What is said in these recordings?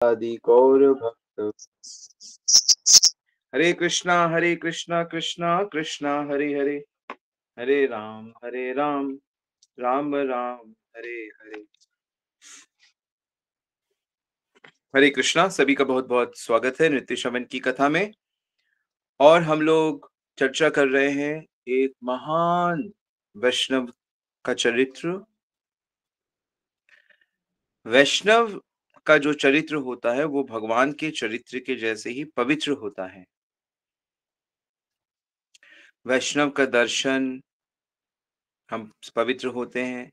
आदि गौर भक्त। हरे कृष्णा कृष्णा कृष्णा हरे हरे, हरे राम राम राम हरे हरे। हरे कृष्णा, सभी का बहुत बहुत स्वागत है नित्य शमन की कथा में। और हम लोग चर्चा कर रहे हैं एक महान वैष्णव का चरित्र। वैष्णव का जो चरित्र होता है वो भगवान के चरित्र के जैसे ही पवित्र होता है। वैष्णव का दर्शन हम पवित्र होते हैं,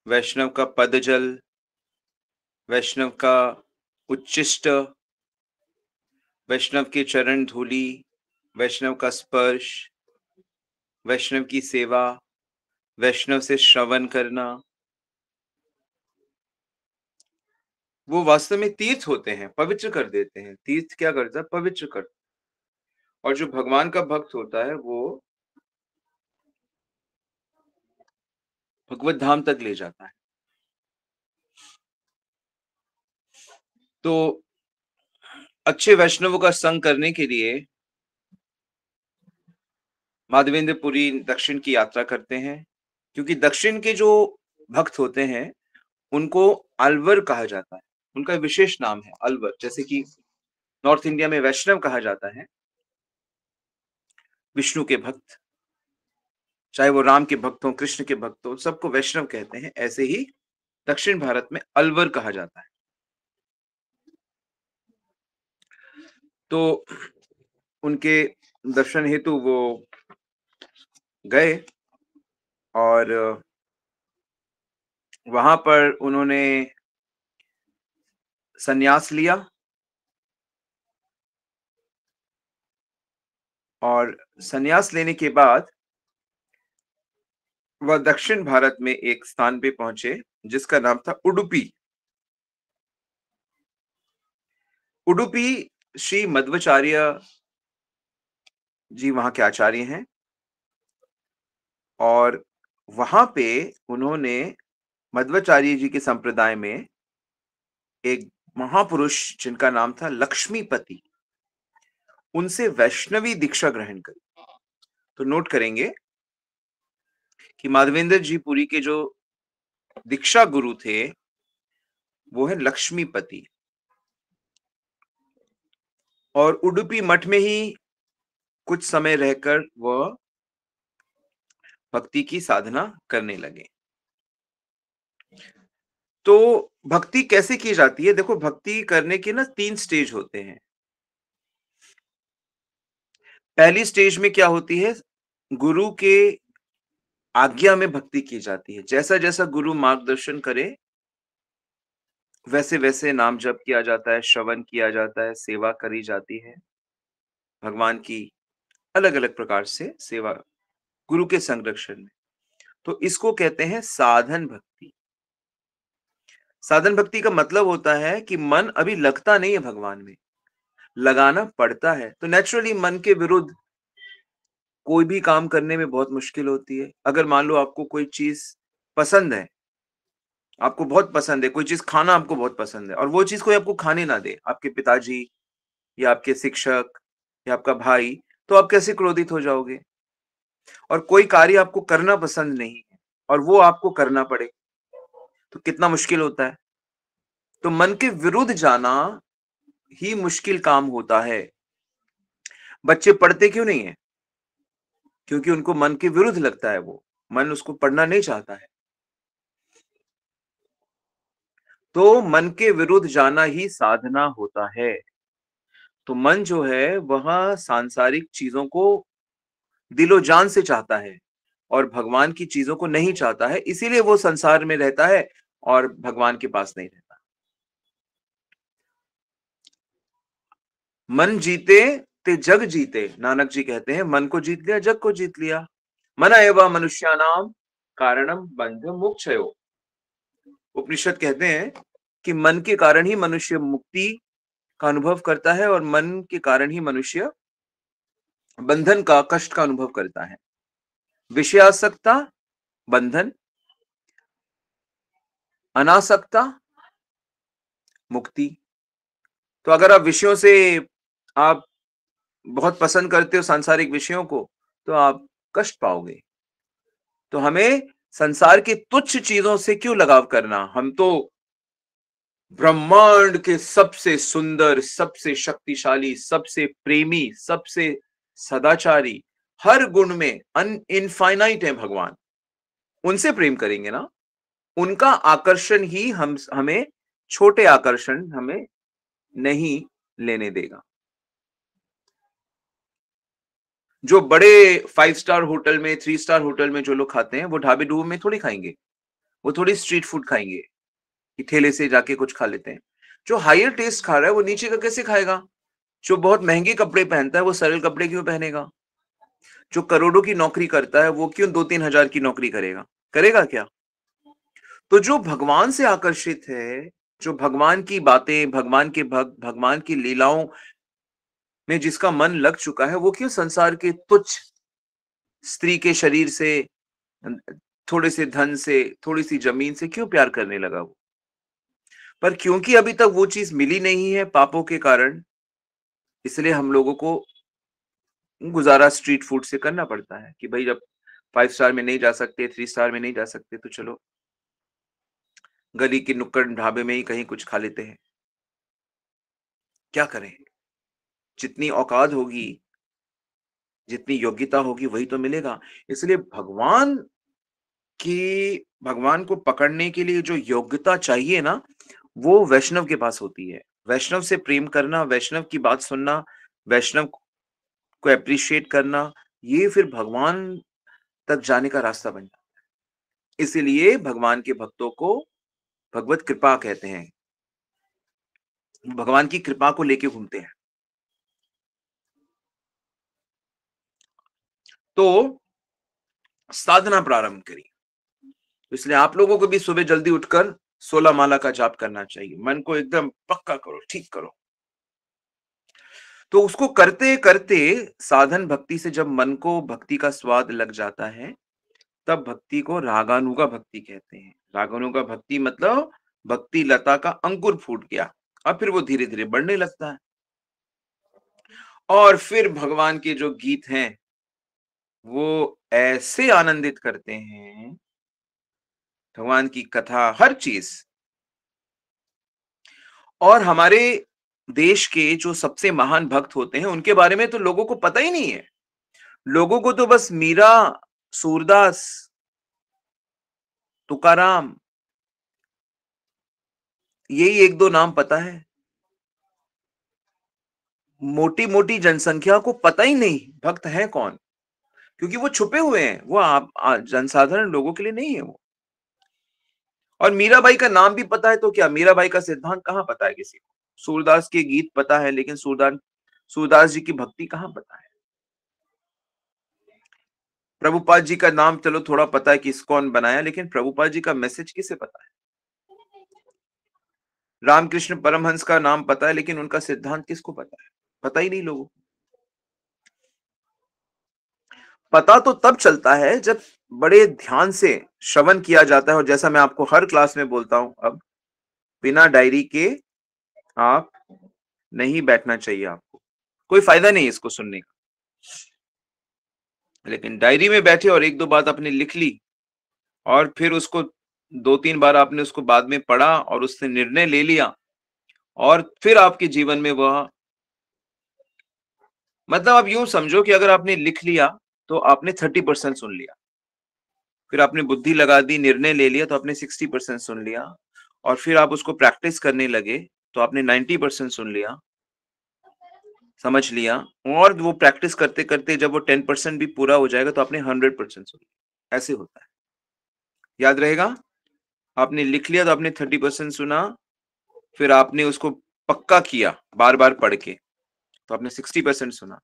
वैष्णव का पदजल, वैष्णव का उच्चिष्ट, वैष्णव के चरण धूलि, वैष्णव का स्पर्श, वैष्णव की सेवा, वैष्णव से श्रवण करना, वो वास्तव में तीर्थ होते हैं, पवित्र कर देते हैं। तीर्थ क्या करता है? पवित्र करता है। और जो भगवान का भक्त होता है वो भगवत धाम तक ले जाता है। तो अच्छे वैष्णवों का संग करने के लिए माधवेंद्र पुरी दक्षिण की यात्रा करते हैं, क्योंकि दक्षिण के जो भक्त होते हैं उनको अलवर कहा जाता है। उनका विशेष नाम है अलवर। जैसे कि नॉर्थ इंडिया में वैष्णव कहा जाता है, विष्णु के भक्त, चाहे वो राम के भक्त हों, कृष्ण के भक्त हों, सबको वैष्णव कहते हैं। ऐसे ही दक्षिण भारत में अलवर कहा जाता है। तो उनके दर्शन हेतु वो गए और वहां पर उन्होंने संन्यास लिया और संन्यास लेने के बाद वह दक्षिण भारत में एक स्थान पे पहुंचे जिसका नाम था उडुपी। उडुपी श्री मध्वाचार्य जी वहां के आचार्य हैं और वहां पे उन्होंने मध्वाचार्य जी के संप्रदाय में एक महापुरुष जिनका नाम था लक्ष्मीपति, उनसे वैष्णवी दीक्षा ग्रहण करी। तो नोट करेंगे कि माधवेंद्र जी पुरी के जो दीक्षा गुरु थे वो है लक्ष्मीपति। और उडुपी मठ में ही कुछ समय रहकर वह भक्ति की साधना करने लगे। तो भक्ति कैसे की जाती है? देखो, भक्ति करने के ना 3 स्टेज होते हैं। पहली स्टेज में क्या होती है? गुरु के आज्ञा में भक्ति की जाती है। जैसा जैसा गुरु मार्गदर्शन करे वैसे वैसे नाम जप किया जाता है, श्रवण किया जाता है, सेवा करी जाती है। भगवान की अलग अलग प्रकार से सेवा गुरु के संरक्षण में। तो इसको कहते हैं साधन भक्ति। साधन भक्ति का मतलब होता है कि मन अभी लगता नहीं है भगवान में, लगाना पड़ता है। तो नेचुरली मन के विरुद्ध कोई भी काम करने में बहुत मुश्किल होती है। अगर मान लो आपको कोई चीज पसंद है, आपको बहुत पसंद है, कोई चीज खाना आपको बहुत पसंद है और वो चीज कोई आपको खाने ना दे, आपके पिताजी या आपके शिक्षक या आपका भाई, तो आप कैसे क्रोधित हो जाओगे? और कोई कार्य आपको करना पसंद नहीं है और वो आपको करना पड़े तो कितना मुश्किल होता है। तो मन के विरुद्ध जाना ही मुश्किल काम होता है। बच्चे पढ़ते क्यों नहीं है? क्योंकि उनको मन के विरुद्ध लगता है, वो मन उसको पढ़ना नहीं चाहता है। तो मन के विरुद्ध जाना ही साधना होता है। तो मन जो है वह सांसारिक चीजों को दिलो जान से चाहता है और भगवान की चीजों को नहीं चाहता है, इसीलिए वो संसार में रहता है और भगवान के पास नहीं रहता। मन जीते ते जग जीते, नानक जी कहते हैं, मन को जीत लिया जग को जीत लिया। मना एवं मनुष्यानाम कारणम बंध मोक्षयो। उपनिषद कहते हैं कि मन के कारण ही मनुष्य मुक्ति का अनुभव करता है और मन के कारण ही मनुष्य बंधन का, कष्ट का अनुभव करता है। विषयासक्ता बंधन, अनासक्ता मुक्ति। तो अगर आप विषयों से आप बहुत पसंद करते हो सांसारिक विषयों को, तो आप कष्ट पाओगे। तो हमें संसार की तुच्छ चीज़ों से क्यों लगाव करना? हम तो ब्रह्मांड के सबसे सुंदर, सबसे शक्तिशाली, सबसे प्रेमी, सबसे सदाचारी, हर गुण में इनफाइनाइट है भगवान। उनसे प्रेम करेंगे ना, उनका आकर्षण ही हमें छोटे आकर्षण हमें नहीं लेने देगा। जो बड़े 5 स्टार होटल में, 3 स्टार होटल में जो लोग खाते हैं, वो ढाबे-ढूबे में थोड़ी खाएँगे। वो थोड़ी स्ट्रीट फूड खाएँगे, कि ठेले से जाके कुछ खा लेते हैं। जो हायर टेस्ट खा रहा है, वो नीचे का कैसे खाएगा? जो बहुत महँगे कपड़े पहनता है, वो सरल कपड़े क्यों पहनेगा? जो करोड़ों की नौकरी करता है, वो क्यों 2-3 हज़ार की नौकरी करेगा? करेगा क्या? तो जो भगवान से आकर्षित है, जो भगवान की बातें, भगवान के भक्त, भगवान की लीलाओं में जिसका मन लग चुका है, वो क्यों संसार के तुच्छ स्त्री के शरीर से, अ, थोड़े से धन से, थोड़ी-सी ज़मीन से क्यों प्यार करने लगा वो? पर क्योंकि अभी तक वो चीज़ मिली नहीं है पापों के कारण, इसलिए हम लोगों को गुज़ारा स्ट्रीट फूड से करना पड़ता है कि भई जब 5 स्टार में नहीं जा सकते, 3 स्टार में नहीं जा सकते, तो चलो गली के नुक्कड़ ढाबे में ही कहीं कुछ खा लेते हैं। क्या करें? जितनी औकात होगी, जितनी योग्यता होगी वही तो मिलेगा। इसलिए भगवान को पकड़ने के लिए जो योग्यता चाहिए ना, वो वैष्णव के पास होती है। वैष्णव से प्रेम करना, वैष्णव की बात सुनना, वैष्णव को एप्रिशिएट करना, ये फिर भगवान तक जाने का रास्ता बन जाता है। इसीलिए भगवान के भक्तों को भगवत कृपा कहते हैं। भगवान की कृपा को लेके घूमते हैं। तो साधना प्रारंभ करी। इसलिए आप लोगों को भी सुबह जल्दी उठकर 16 माला का जाप करना चाहिए। मन को एकदम पक्का करो, ठीक करो। तो उसको करते-करते साधन भक्ति से जब मन को भक्ति का स्वाद लग जाता है, तब भक्ति को रागानुगा भक्ति कहते हैं। रागानुगा भक्ति मतलब भक्ति लता का अंकुर फूट गया। अब फिर वो धीरे-धीरे बढ़ने लगता है। और फिर भगवान के जो गीत हैं, वो ऐसे आनंदित करते हैं, भगवान की कथा, हर चीज़। और हमारे देश के जो सबसे महान भक्त होते हैं, उनके बारे में तो लोगों को पता ही नहीं है। लोगों को तो बस मीरा, सूरदास, तुकाराम, यही 1-2 नाम पता है। मोटी-मोटी जनसंख्या को पता ही नहीं भक्त हैं कौन, क्योंकि वो छुपे हुए हैं। वो आप जनसाधारण लोगों के लिए नहीं है वो। और मीराबाई का नाम भी पता है तो क्या? मीराबाई का सिद्धांत कहाँ पता है किसी को? सूरदास के गीत पता है, लेकिन सूरदास जी की भक्ति कहाँ पता है? प्रभुपाद जी का नाम चलो थोड़ा पता है कि इस्कॉन बनाया, लेकिन प्रभुपाद जी का मैसेज किसे पता है? रामकृष्ण परमहंस का नाम पता है, लेकिन उनका सिद्धांत किसको पता है? पता ही नहीं लोगों को। पता तो तब चलता है जब बड़े ध्यान से श्रवण किया जाता है, और जैसा मैं आपको हर क्लास में बोलता हूं, अब बिना डायरी के आप नहीं बैठना चाहिए आपको। कोई फायदा नहीं है इसको सुनने का। लेकिन डायरी में बैठे और 1-2 बात आपने लिख ली, और फिर उसको 2-3 बार आपने उसको बाद में पढ़ा और उससे निर्णय ले लिया, और फिर आपके जीवन में वह, मतलब आप यूँ समझो कि अगर आपने लिख लिया, तो आपने 30% सुन लिया। फिर आपने बुद्धि लगा दी, निर्णय ले लिया, तो आपने 60% सुन लिया, और फिर आप उसको प्रैक्टिस करने लगे, तो आपने 90% सुन लिया, समझ लिया, और वो प्रैक्टिस करते-करते जब वो 10% भी पूरा हो जाएगा, तो आपने 100% सुन लिया। ऐसे होता है। याद रहेगा? आपने लिख लिया तो आपने 30% सुना, फिर आपने उसको पक्का किया बार-बार पढ़ के, तो आपने 60% सुना।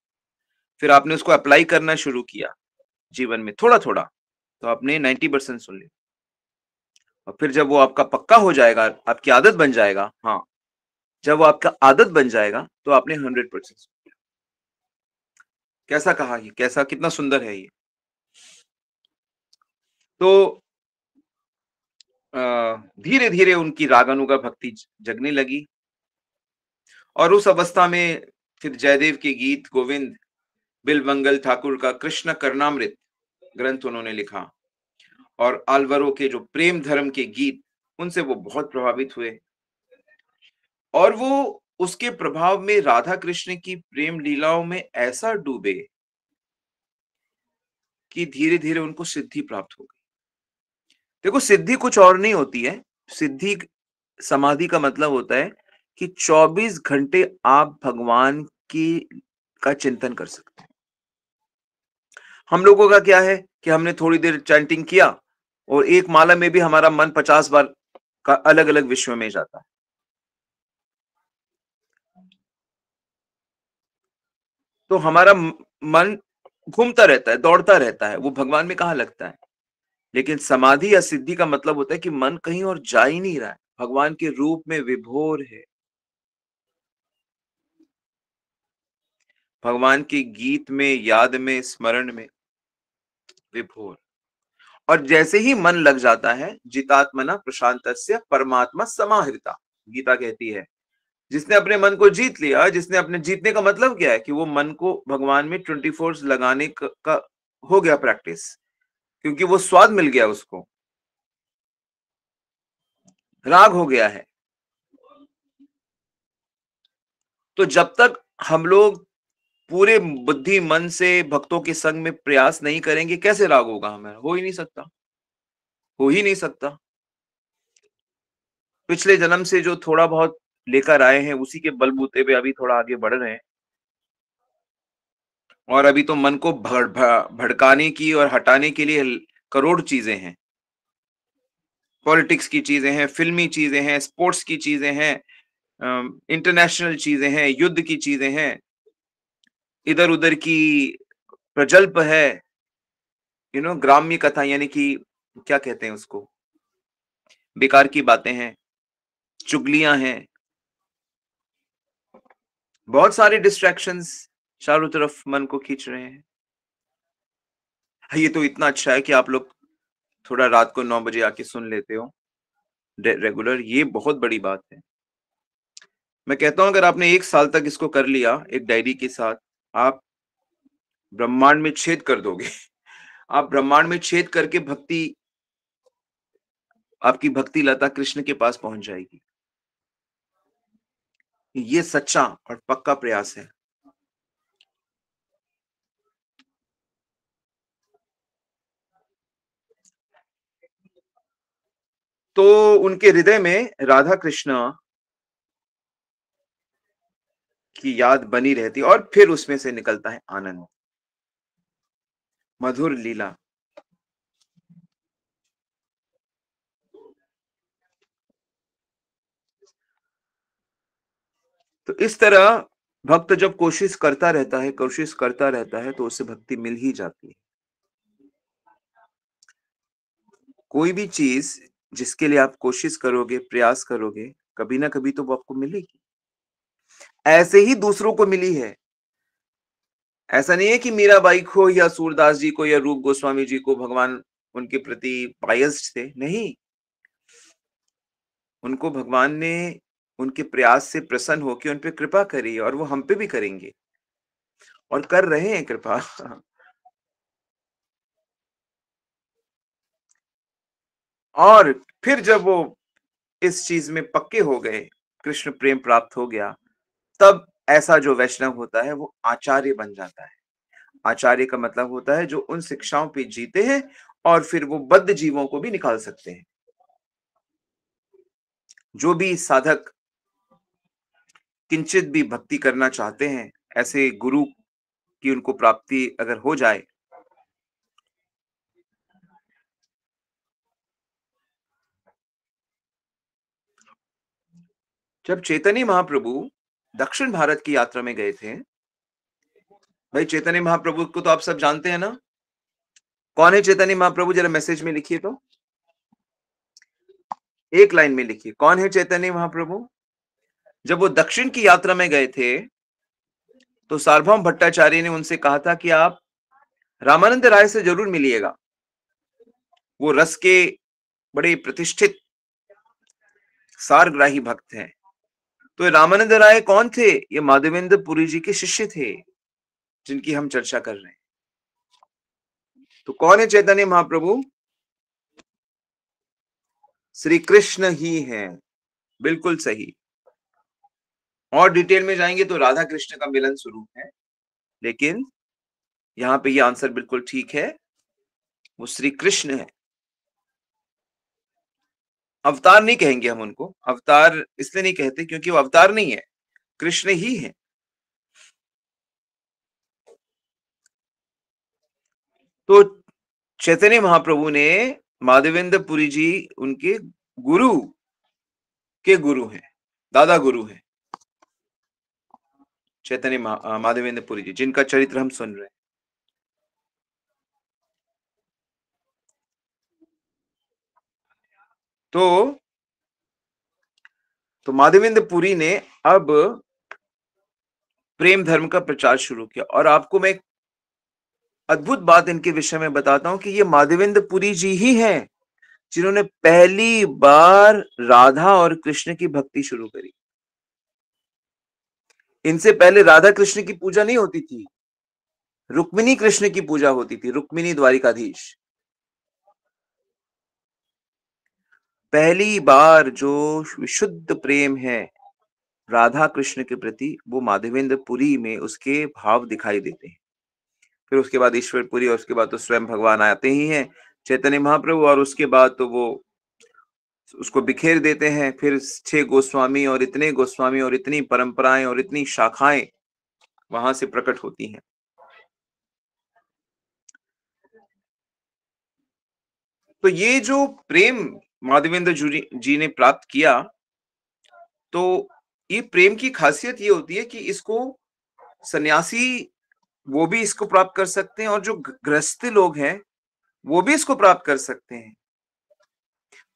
फिर आपने उसको अप्लाई करना शुरू किया जीवन में थोड़ा-थोड़ा, तो आपने 90% सुन लिया। और फिर जब वो आपका पक्का हो जाएगा, आपकी आदत बन जाएगा, हाँ, जब वो आपका आदत बन जाएगा, तो आपने 100% सुन लिया। कैसा कहा ये? कैसा, कितना सुंदर है ये। तो धीरे-धीरे उनकी रागानुगा भक्ति जगने लगी, और उस अवस्था में फिर जयदेव के गीत गोविंद, बिलमंगल ठाकुर का कृष्ण करनामृत ग्रंथ उन्होंने लिखा, और आल्वारो के जो प्रेम धर्म के गीत, उनसे वो बहुत प्रभावित हुए, और वो उसके प्रभाव में राधा कृष्ण की प्रेम लीलाओं में ऐसा डूबे कि धीरे-धीरे उनको सिद्धि प्राप्त हो गई। देखो, सिद्धि कुछ और नहीं होती है। सिद्धि समाधि का मतलब होता है कि 24 घंटे आप भगवान की का चिंतन कर सकते हैं। हम लोगों का क्या है कि हमने थोड़ी देर चैंटिंग किया और एक माला में भी हमारा मन 50 बार का अलग-अलग विश्व में जाता है। तो हमारा मन घूमता रहता है, दौड़ता रहता है, वो भगवान में कहाँ लगता है। लेकिन समाधि या सिद्धि का मतलब होता है कि मन कहीं और जा ही नहीं रहा है, भगवान के रूप में विभोर है, भगवान के गीत में, याद में, स्मरण में विभोर। और जैसे ही मन लग जाता है, जितात्मना प्रशांतस्य परमात्मा समाहृता, गीता कहती है। जिसने अपने मन को जीत लिया, जिसने अपने जीतने का मतलब क्या है कि वो मन को भगवान में 24 लगाने का हो गया प्रैक्टिस, क्योंकि वो स्वाद मिल गया उसको, राग हो गया है। तो जब तक हम लोग पूरे बुद्धि मन से भक्तों के संग में प्रयास नहीं करेंगे, कैसे राग होगा हमें? हो ही नहीं सकता, हो ही नहीं सकता। पिछले जन्म से जो थोड़ा बहुत लेकर आए हैं, उसी के बलबूते पे अभी थोड़ा आगे बढ़ रहे हैं, और अभी तो मन को भड़काने की और हटाने के लिए करोड़ चीजें हैं। पॉलिटिक्स की चीजें हैं, फिल्मी चीजें हैं, स्पोर्ट्स की चीजें हैं, इंटरनेशनल चीजें हैं, युद्ध की चीजें हैं, इधर-उधर की प्रजल्प है, ग्राम्य कथा, यानी कि क्या कहते हैं उसको, बेकार की बातें हैं, चुगलियां हैं, बहुत सारे डिस्ट्रैक्शंस चारों तरफ मन को खींच रहे हैं। ये तो इतना अच्छा है कि आप लोग थोड़ा रात को 9 बजे आके सुन लेते हो रेगुलर, ये बहुत बड़ी बात है। मैं कहता हूं, अगर आपने 1 साल तक इसको कर लिया एक डायरी के साथ, आप ब्रह्मांड में छेद कर दोगे। आप ब्रह्मांड में छेद करके आपकी भक्ति लता कृष्ण के पास पहुंच जाएगी। ये सच्चा और पक्का प्रयास है। तो उनके हृदय में राधा कृष्ण की याद बनी रहती है, और फिर उसमें से निकलता है आनंद, मधुर लीला। तो इस तरह भक्त जब कोशिश करता रहता है, कोशिश करता रहता है, तो उसे भक्ति मिल ही जाती है। कोई भी चीज जिसके लिए आप कोशिश करोगे, प्रयास करोगे, कभी ना कभी तो वो आपको मिलेगी। ऐसे ही दूसरों को मिली है। ऐसा नहीं है कि मीराबाई को या सूरदास जी को या रूप गोस्वामी जी को भगवान उनके प्रति बायस्ड थे, नहीं। उनको भगवान ने उनके प्रयास से प्रसन्न होकर उन पे कृपा करी, और वो हम पे भी करेंगे, और कर रहे हैं कृपा। और फिर जब वो इस चीज में पक्के हो गए, कृष्ण प्रेम प्राप्त हो गया, तब ऐसा जो वैष्णव होता है वो आचार्य बन जाता है। आचार्य का मतलब होता है जो उन शिक्षाओं पे जीते हैं, और फिर वो बद्ध जीवों को भी निकाल सकते हैं। जो भी साधक किंचित भी भक्ति करना चाहते हैं, ऐसे गुरु की उनको प्राप्ति अगर हो जाए, जब चैतन्य महाप्रभु दक्षिण भारत की यात्रा में गए थे, भाई चैतन्य महाप्रभु को तो आप सब जानते हैं ना? कौन है चैतन्य महाप्रभु? जरा मैसेज में लिखिए तो, एक लाइन में लिखिए, कौन है चैतन्य महाप्रभु? जब वो दक्षिण की यात्रा में गए थे, तो सार्वभौम भट्टाचार्य ने उनसे कहा था कि आप रामानंद राय से जरूर मिलिएगा। वो रस के बड़े प्रतिष्ठित सारग्राही भक्त हैं। तो रामानंद राय कौन थे? ये माधवेंद्र पुरी जी के शिष्य थे, जिनकी हम चर्चा कर रहे हैं। तो कौन है चैतन्य महाप्रभु? श्री कृष्ण ही हैं। बिल्कुल सही। और डिटेल में जाएंगे तो राधा कृष्ण का मिलन स्वरूप है, लेकिन यहां पे ये आंसर बिल्कुल ठीक है, वो श्री कृष्ण है। अवतार नहीं कहेंगे हम उनको, अवतार इसलिए नहीं कहते क्योंकि वो अवतार नहीं है, कृष्ण ही है। तो चैतन्य महाप्रभु ने माधवेंद्र पुरी जी उनके गुरु के गुरु हैं, दादा गुरु हैं, चैतन्य माधवेंद्र पुरी जी, जिनका चरित्र हम सुन रहे हैं। तो माधवेंद्र पुरी ने अब प्रेम धर्म का प्रचार शुरू किया। और आपको मैं एक अद्भुत बात इनके विषय में बताता हूं कि ये माधवेंद्र पुरी जी ही हैं जिन्होंने पहली बार राधा और कृष्ण की भक्ति शुरू करी। इनसे पहले राधा कृष्ण की पूजा नहीं होती थी, रुक्मिणी कृष्ण की पूजा होती थी, रुक्मिणी द्वारिकाधीश। पहली बार जो विशुद्ध प्रेम है राधा कृष्ण के प्रति, वो माधवेंद्र पुरी में उसके भाव दिखाई देते हैं। फिर उसके बाद ईश्वर पुरी, और उसके बाद तो स्वयं भगवान आते ही हैं चैतन्य महाप्रभु, और उसके बाद तो वो उसको बिखेर देते हैं। फिर 6 गोस्वामी और इतने गोस्वामी और इतनी परंपराएं और इतनी शाखाएं वहां से प्रकट होती हैं। तो ये जो प्रेम माधवेंद्र जी ने प्राप्त किया, तो ये प्रेम की खासियत ये होती है कि इसको सन्यासी वो भी इसको प्राप्त कर सकते हैं, और जो गृहस्थ लोग हैं वो भी इसको प्राप्त कर सकते हैं,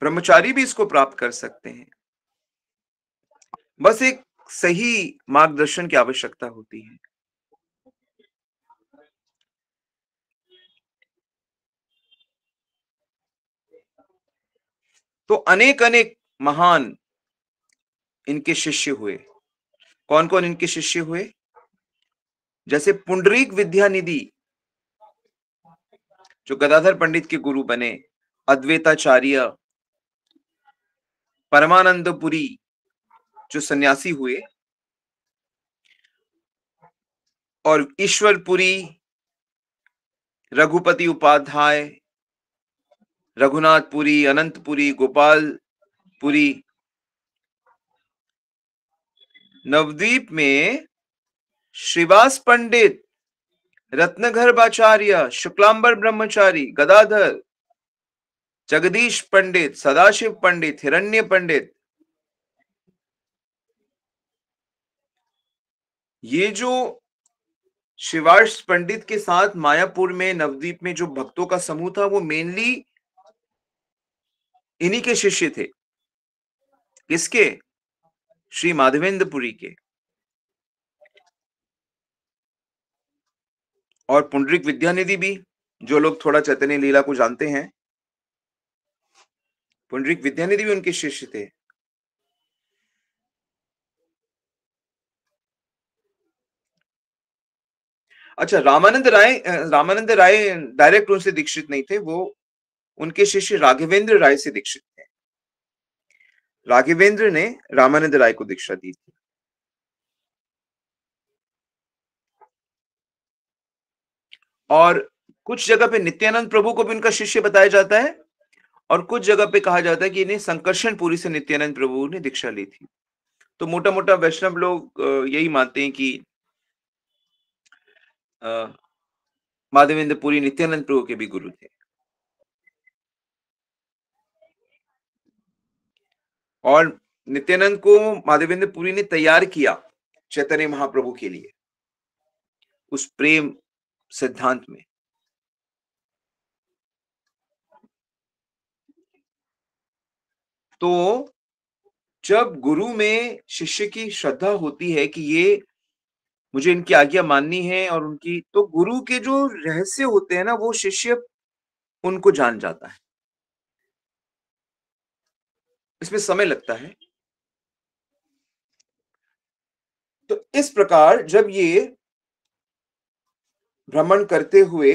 ब्रह्मचारी भी इसको प्राप्त कर सकते हैं। बस एक सही मार्गदर्शन की आवश्यकता होती है। तो अनेक अनेक महान इनके शिष्य हुए। कौन कौन इनके शिष्य हुए? जैसे पुंडरीक विद्यानिधि, जो गदाधर पंडित के गुरु बने, अद्वैताचार्य, परमानंद पुरी जो सन्यासी हुए, और ईश्वरपुरी, रघुपति उपाध्याय, रघुनाथपुरी, अनंतपुरी, गोपालपुरी। नवद्वीप में श्रीवास पंडित, रत्नगर्भाचार्य, शुक्लांबर ब्रह्मचारी, गदाधर, जगदीश पंडित, सदाशिव पंडित, हिरण्य पंडित, ये जो शिवार्ष पंडित के साथ मायापुर में नवद्वीप में जो भक्तों का समूह था, वो मेनली इन्हीं के शिष्य थे। किसके? श्री माधवेंद्र पुरी के। और पुंडरीक विद्यानिधि भी, जो लोग थोड़ा चैतन्य लीला को जानते हैं, पुंडरीक विद्यानिधि भी उनके शिष्य थे। अच्छा, रामानंद राय डायरेक्ट उनसे दीक्षित नहीं थे, वो उनके शिष्य राघवेंद्र राय से दीक्षित थे। राघवेंद्र ने रामानंद राय को दीक्षा दी थी। और कुछ जगह पे नित्यानंद प्रभु को भी उनका शिष्य बताया जाता है, और कुछ जगह पे कहा जाता है कि इन्हें संकर्षण पुरी से नित्यानंद प्रभु ने दीक्षा ली थी। तो मोटा मोटा वैष्णव लोग यही मानते हैं कि माधवेंद्र पुरी नित्यानंद प्रभु के भी गुरु थे। और नित्यानंद को माधवेंद्र पुरी ने तैयार किया चैतन्य महाप्रभु के लिए, उस प्रेम सिद्धांत में। तो जब गुरु में शिष्य की श्रद्धा होती है कि ये मुझे इनकी आज्ञा माननी है, और उनकी, तो गुरु के जो रहस्य होते हैं ना, वो शिष्य उनको जान जाता है। इसमें समय लगता है। इस प्रकार जब ये भ्रमण करते हुए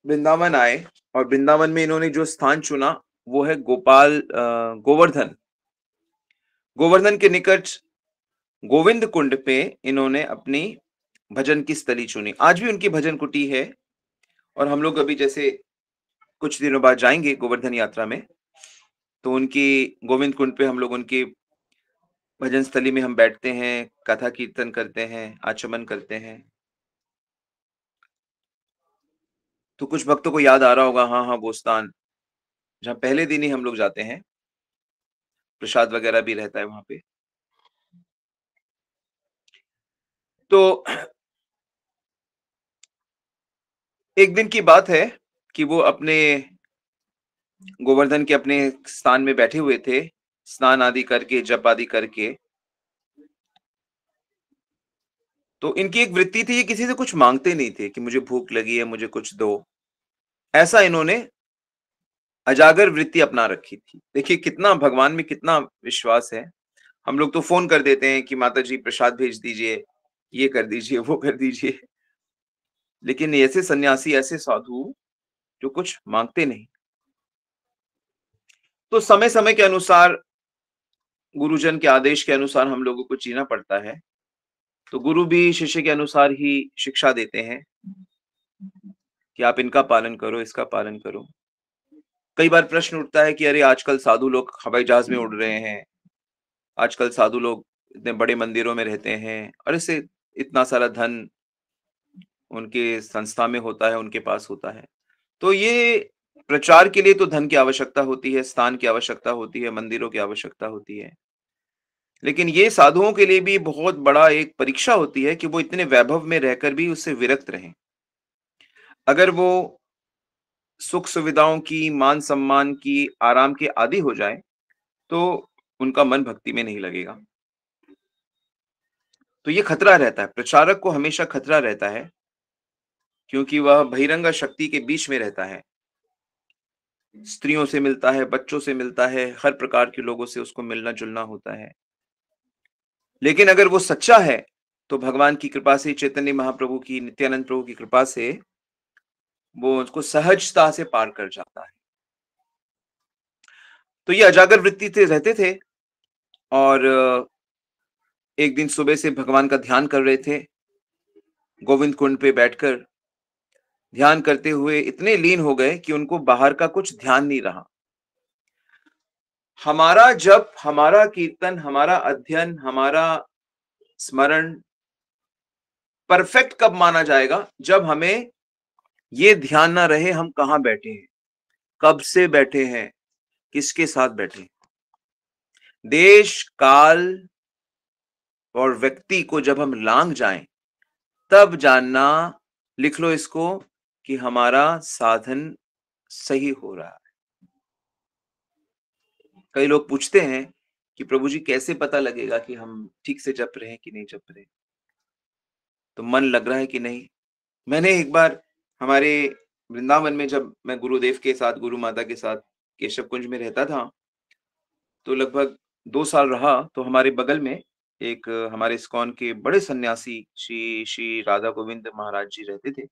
वृंदावन आए और वृंदावन में इन्होंने जो स्थान चुना वो है गोवर्धन। गोवर्धन के निकट गोविंद कुंड पे इन्होंने अपनी भजन की स्थली चुनी। आज भी उनकी भजन कुटी है और हम लोग अभी जैसे कुछ दिनों बाद जाएंगे गोवर्धन यात्रा में, तो उनकी गोविंद कुंड पे हम लोग उनकी भजन स्थली में हम बैठते हैं, कथा कीर्तन करते हैं, आचमन करते हैं। तो कुछ भक्तों को याद आ रहा होगा, हाँ हाँ वो स्थान जहाँ पहले दिन ही हम लोग जाते हैं, प्रसाद वगैरह भी रहता है वहां पे। तो एक दिन की बात है कि वो अपने गोवर्धन के अपने स्थान में बैठे हुए थे, स्नान आदि करके, जप आदि करके। तो इनकी एक वृत्ति थी, ये किसी से कुछ मांगते नहीं थे कि मुझे भूख लगी है, मुझे कुछ दो। ऐसा इन्होंने अजागर वृत्ति अपना रखी थी। देखिए कितना भगवान में कितना विश्वास है। हम लोग तो फोन कर देते हैं कि माता जी प्रसाद भेज दीजिए, ये कर दीजिए, वो कर दीजिए। लेकिन ऐसे सन्यासी, ऐसे साधु जो कुछ मांगते नहीं। तो समय समय के अनुसार, गुरुजन के आदेश के अनुसार हम लोगों को जीना पड़ता है। तो गुरु भी शिष्य के अनुसार ही शिक्षा देते हैं कि आप इनका पालन करो, इसका पालन करो। कई बार प्रश्न उठता है कि अरे आजकल साधु लोग हवाई जहाज में उड़ रहे हैं, आजकल साधु लोग इतने बड़े मंदिरों में रहते हैं और इससे इतना सारा धन उनके संस्था में होता है, उनके पास होता है। तो ये प्रचार के लिए तो धन की आवश्यकता होती है, स्थान की आवश्यकता होती है, मंदिरों की आवश्यकता होती है। लेकिन ये साधुओं के लिए भी बहुत बड़ा एक परीक्षा होती है कि वो इतने वैभव में रहकर भी उससे विरक्त रहें। अगर वो सुख सुविधाओं की, मान सम्मान की, आराम के आदी हो जाए, तो उनका मन भक्ति में नहीं लगेगा। तो ये खतरा रहता है, प्रचारक को हमेशा खतरा रहता है, क्योंकि वह बहिरंग शक्ति के बीच में रहता है। स्त्रियों से मिलता है, बच्चों से मिलता है, हर प्रकार के लोगों से उसको मिलना-जुलना होता है। लेकिन अगर वो सच्चा है, तो भगवान की कृपा से, चैतन्य महाप्रभु की, नित्यानंद प्रभु की कृपा से वो उसको सहजता से पार कर जाता है। तो ये अजागर वृत्ति से रहते थे और एक दिन सुबह से भगवान का ध्यान कर रहे थे। गोविंद कुंड पे बैठकर ध्यान करते हुए इतने लीन हो गए कि उनको बाहर का कुछ ध्यान नहीं रहा। हमारा जप, हमारा कीर्तन, हमारा अध्ययन, हमारा स्मरण परफेक्ट कब माना जाएगा? जब हमें ये ध्यान ना रहे हम कहाँ बैठे हैं, कब से बैठे हैं, किसके साथ बैठे हैं। देश, काल और व्यक्ति को जब हम लांघ जाएं, तब जानना, लिख लो इसको, कि हमारा साधन सही हो रहा है। कई लोग पूछते हैं कि प्रभु जी कैसे पता लगेगा कि हम ठीक से जप रहे हैं कि नहीं जप रहे, तो मन लग रहा है कि नहीं। मैंने एक बार हमारे वृंदावन में, जब मैं गुरुदेव के साथ, गुरु माता के साथ केशव कुंज में रहता था, तो लगभग 2 साल रहा। तो हमारे बगल में एक हमारे इस्कॉन के बड़े सन्यासी श्री श्री राधा गोविंद महाराज जी रहते थे।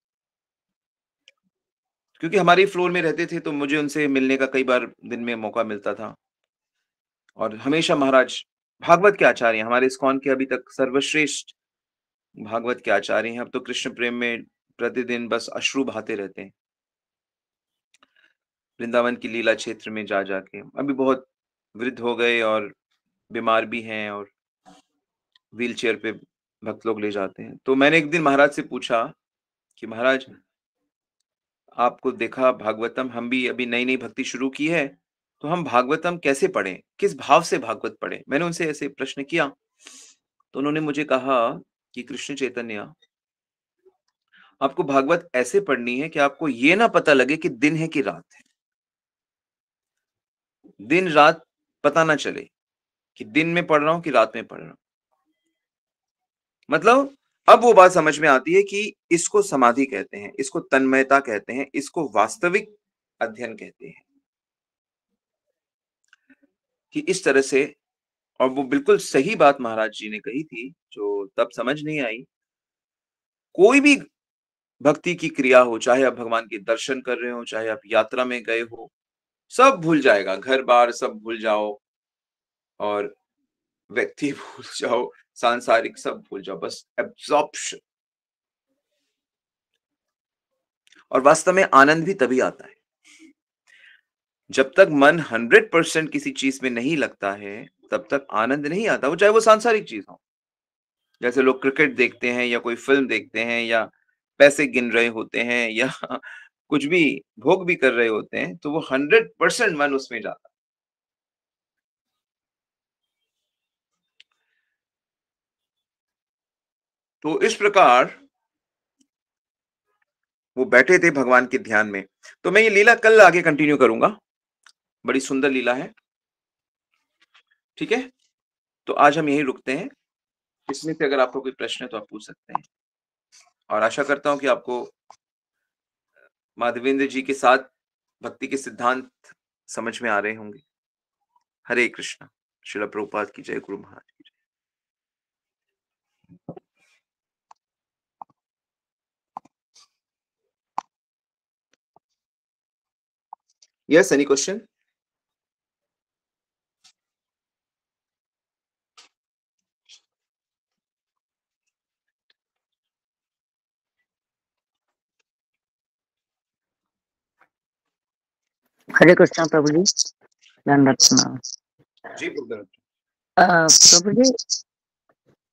क्योंकि हमारे फ्लोर में रहते थे, तो मुझे उनसे मिलने का कई बार दिन में मौका मिलता था। और हमेशा महाराज भागवत के आचार्य हैं, हमारे इस्कॉन के अभी तक सर्वश्रेष्ठ भागवत के आचार्य हैं। अब तो कृष्ण प्रेम में प्रतिदिन बस अश्रु बहाते रहते हैं, वृंदावन की लीला क्षेत्र में जा जाके। अभी बहुत वृद्ध हो गए और बीमार भी हैं, और व्हील चेयर पे भक्त लोग ले जाते हैं। तो मैंने एक दिन महाराज से पूछा कि महाराज, आपको देखा भागवतम, हम भी अभी नई नई भक्ति शुरू की है, तो हम भागवतम कैसे पढ़ें, किस भाव से भागवत पढ़ें? मैंने उनसे ऐसे प्रश्न किया। तो उन्होंने मुझे कहा कि कृष्ण चैतन्य, आपको भागवत ऐसे पढ़नी है कि आपको ये ना पता लगे कि दिन है कि रात है, दिन रात पता ना चले कि दिन में पढ़ रहा हूं कि रात में पढ़ रहा हूं। मतलब अब वो बात समझ में आती है कि इसको समाधि कहते हैं, इसको तन्मयता कहते हैं, इसको वास्तविक अध्ययन कहते हैं, कि इस तरह से और वो बिल्कुल सही बात महाराज जी ने कही थी, जो तब समझ नहीं आई। कोई भी भक्ति की क्रिया हो, चाहे आप भगवान के दर्शन कर रहे हो, चाहे आप यात्रा में गए हो, सब भूल जाएगा, घर-बार सब भूल जाओ और व्यक्ति भूल जाओ, सांसारिक सब भूल जाओ, बस एब्ज़ॉर्प्शन। और वास्तव में आनंद भी तभी आता है, जब तक मन 100% किसी चीज़ में नहीं लगता है, तब तक आनंद नहीं आता, वो चाहे वो सांसारिक चीज़ हो। जैसे लोग क्रिकेट देखते हैं या कोई फ़िल्म देखते हैं या पैसे गिन रहे होते हैं या कुछ भी भोग भी कर रहे होते हैं, तो वो 100% मन उसमें जाता है। तो इस प्रकार वो बैठे थे भगवान के ध्यान में। तो मैं ये लीला कल आगे कंटिन्यू करूँगा, बड़ी सुंदर लीला है, ठीक है? तो आज हम यहीं रुकते हैं। इसमें से अगर आपको कोई प्रश्न है तो आप पूछ सकते हैं और आशा करता हूँ कि आपको माधवेंद्र जी के साथ भक्ति के सिद्धांत समझ में आ रहे होंगे। हरे कृष्णा। श्रील प्रभुपाद की जय, गुरु महाराज की जय। Yes, any question? हरे कृष्णा प्रभु जी, ध्यान रखना। जी प्रभु। प्रभु जी,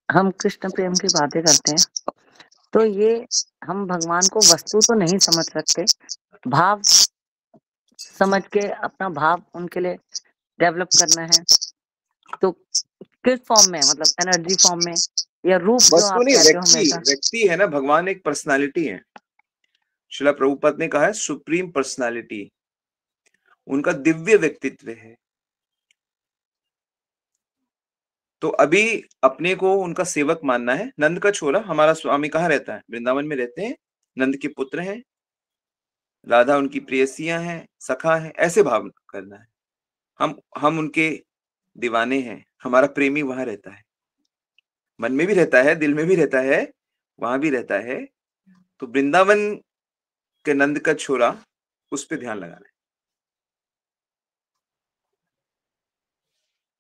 हम कृष्ण प्रेम की बातें करते हैं, तो ये हम भगवान को वस्तु तो नहीं समझ सकते, भाव समझ के अपना भाव उनके लिए डेवलप करना है। तो किस फॉर्म में, मतलब एनर्जी फॉर्म में या रूप जो वस्तु आप नहीं, कहते हो हमेशा? व्यक्ति है ना, भगवान एक पर्सनालिटी है। श्रील प्रभुपाद ने कहा है सुप्रीम पर्सनालिटी, उनका दिव्य व्यक्तित्व है। तो अभी अपने को उनका सेवक मानना है। नंद का छोरा, हमारा स्वामी कहाँ रहता है? वृंदावन में रहते हैं, नंद के पुत्र हैं, राधा उनकी प्रेयसियां हैं, सखा है, ऐसे भाव करना है। हम उनके दीवाने हैं, हमारा प्रेमी वहां रहता है, मन में भी रहता है, दिल में भी रहता है, वहां भी रहता है। तो वृंदावन के नंद का छोरा, उस पे ध्यान लगाना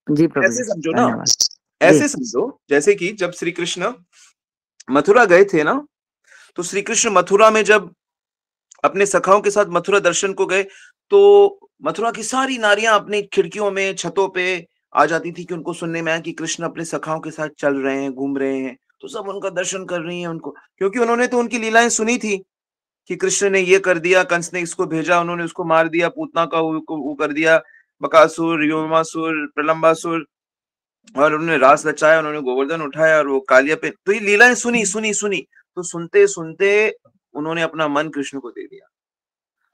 जी है। प्रभु जी, ऐसे समझो ना, धन्यवाद जी। ऐसे समझो जैसे कि जब श्री कृष्ण मथुरा गए थे ना, तो श्री कृष्ण मथुरा में जब अपने सखाओं के साथ मथुरा दर्शन को गए, तो मथुरा की सारी नारियां अपनी खिड़कियों में, छतों पे आ जाती थी कि उनको सुनने में आया कि कृष्ण अपने सखाओं के साथ चल रहे हैं, घूम रहे हैं। तो सब उनका दर्शन कर रही हैं उनको, क्योंकि उन्होंने तो उनकी लीलाएं सुनी थी कि कृष्ण ने ये कर दिया, कंस ने इसको भेजा, उन्होंने उसको मार दिया, पूतना का वो कर दिया, बकासुर, योमासुर, प्रलंबासुर, और उन्होंने रास रचाया, उन्होंने गोवर्धन उठाया और वो कालिया पे, तो ये लीलाएं सुनी सुनी सुनी। तो सुनते सुनते उन्होंने अपना मन कृष्ण को दे दिया।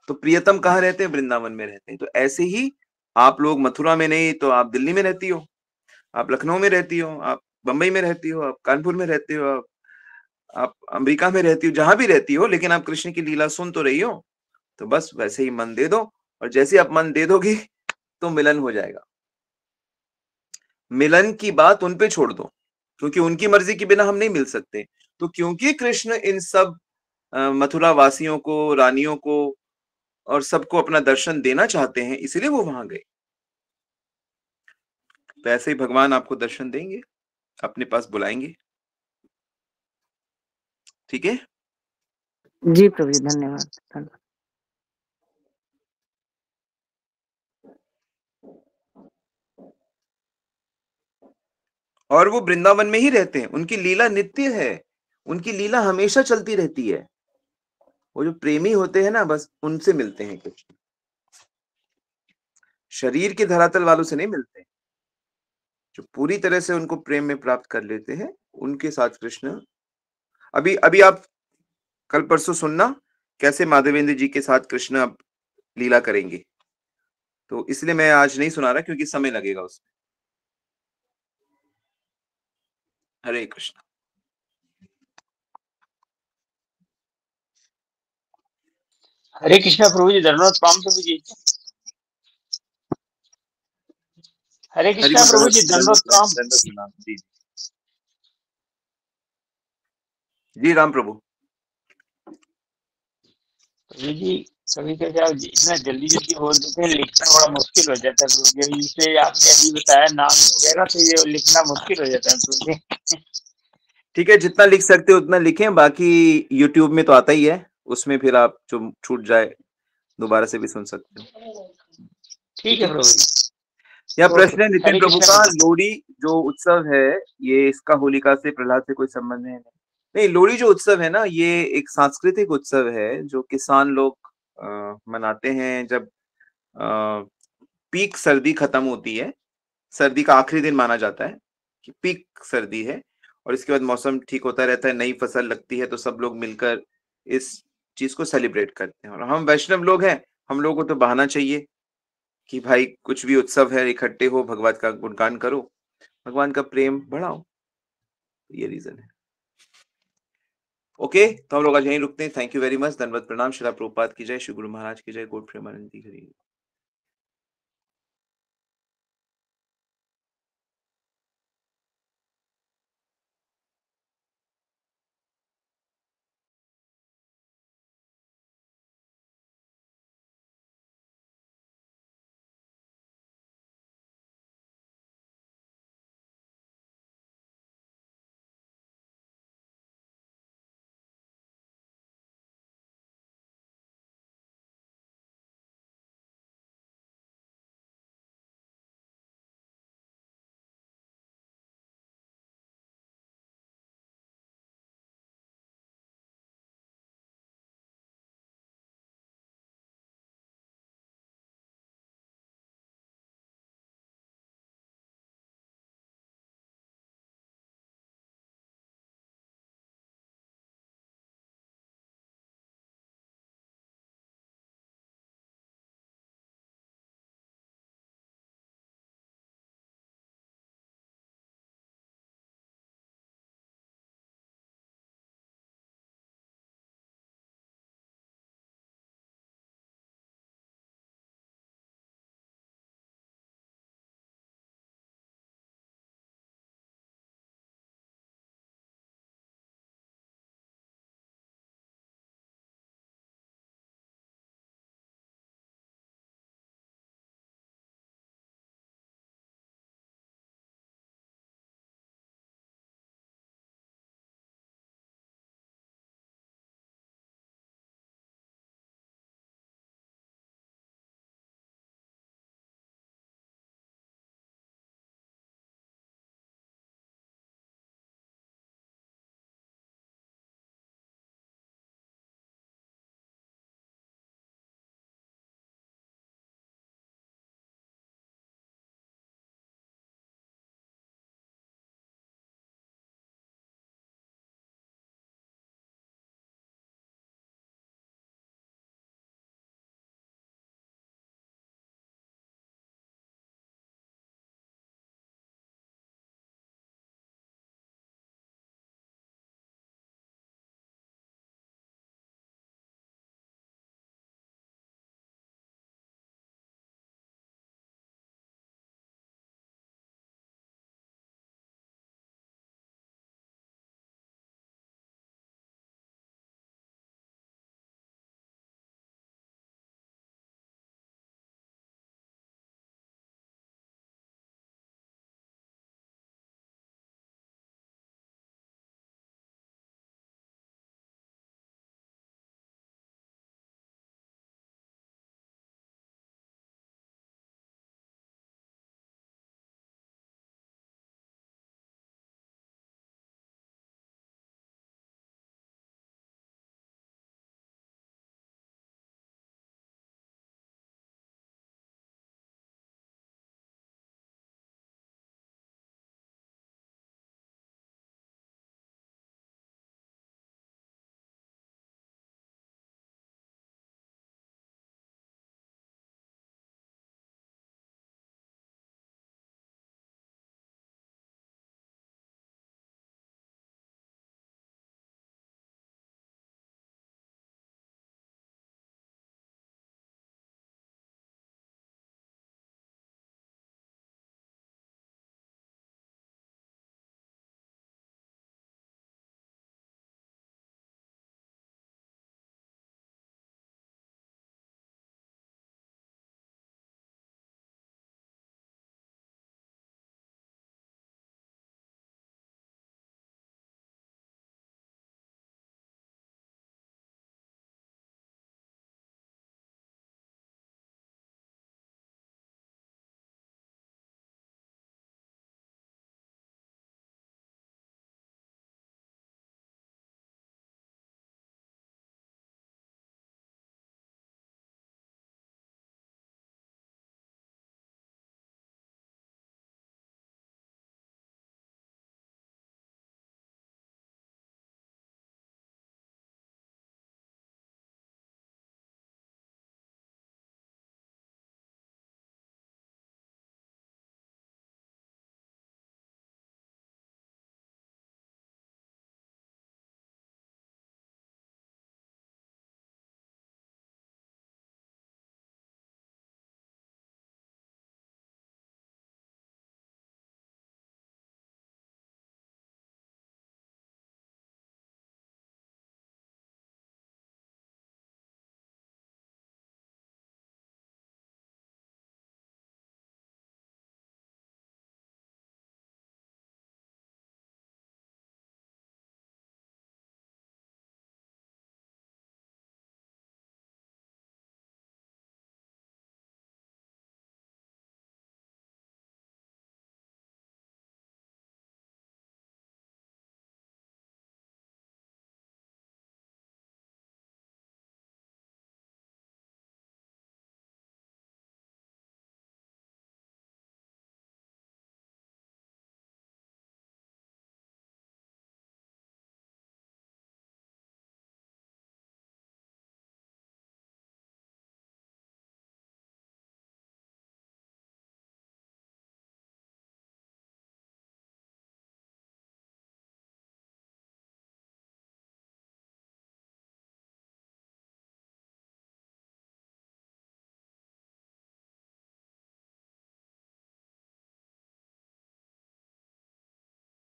तो प्रियतम कहाँ रहते हैं? वृंदावन में रहते हैं। तो ऐसे ही आप लोग मथुरा में नहीं तो आप दिल्ली में रहती हो, आप लखनऊ में रहती हो, आप बंबई में रहती हो, आप कानपुर में रहती हो, आप अमेरिका में रहती हो, जहां भी रहती हो, लेकिन आप कृष्ण की लीला सुन तो रही हो। तो बस वैसे ही मन दे दो, और जैसे आप मन दे दोगे तो मिलन हो जाएगा। मिलन की बात उन पे छोड़ दो, क्योंकि उनकी मर्जी के बिना हम नहीं मिल सकते। तो क्योंकि कृष्ण इन सब मथुरा वासियों को, रानियों को और सबको अपना दर्शन देना चाहते हैं, इसलिए वो वहां गए। तो ऐसे ही भगवान आपको दर्शन देंगे, अपने पास बुलाएंगे, ठीक है? जी प्रभु जी, धन्यवाद धन्यवाद। और वो वृंदावन में ही रहते हैं, उनकी लीला नित्य है, उनकी लीला हमेशा चलती रहती है। वो जो प्रेमी होते हैं ना, बस उनसे मिलते हैं कृष्ण, शरीर के धरातल वालों से नहीं मिलते। जो पूरी तरह से उनको प्रेम में प्राप्त कर लेते हैं, उनके साथ कृष्ण। अभी अभी आप कल परसों सुनना कैसे माधवेंद्र जी के साथ कृष्ण अब लीला करेंगे। तो इसलिए मैं आज नहीं सुना रहा, क्योंकि समय लगेगा उसमें। हरे कृष्ण। हरे कृष्णा प्रभु जी, धन्यवाद प्रणाम प्रभु जी। हरे हरि कृष्णा प्रभु जी, दंडवत प्रणाम। दंडवत प्रणाम। जी जी राम प्रभु। प्रभु जी, कभी कभी आप इतना जल्दी जल्दी बोल देते हैं, लिखना बड़ा मुश्किल हो जाता है प्रभु जी। जिसे आपने अभी बताया नाम वगैरह, तो ये लिखना मुश्किल हो जाता है प्रभु जी। ठीक है, जितना लिख सकते हो उतना लिखें, बाकी यूट्यूब में तो आता ही है, उसमें फिर आप जो छूट जाए दोबारा से भी सुन सकते हो। ठीक ठीक है है। प्रभु जी। यह तो प्रश्न है नितिन हरे प्रभु कृष्णा का, प्रभु। लोहड़ी जो उत्सव है, ये इसका होलिका से प्रहलाद से कोई संबंध है? नहीं, लोहड़ी जो उत्सव है ना, ये एक सांस्कृतिक उत्सव है जो किसान लोग मनाते हैं जब पीक सर्दी खत्म होती है। सर्दी का आखिरी दिन माना जाता है कि पीक सर्दी है, और इसके बाद मौसम ठीक होता रहता है, नई फसल लगती है, तो सब लोग मिलकर इस चीज को सेलिब्रेट करते हैं। और हम वैष्णव लोग हैं, हम लोगों को तो बहाना चाहिए कि भाई कुछ भी उत्सव है, इकट्ठे हो, भगवान का गुणगान करो, भगवान का प्रेम बढ़ाओ। ये रीजन है। ओके, तो हम लोग आज यहीं रुकते हैं। Thank you very much. धन्यवाद, प्रणाम। श्रीला प्रभुपाद की जय, श्री गुरु महाराज की जय, गॉड प्रेमानंद की हरि।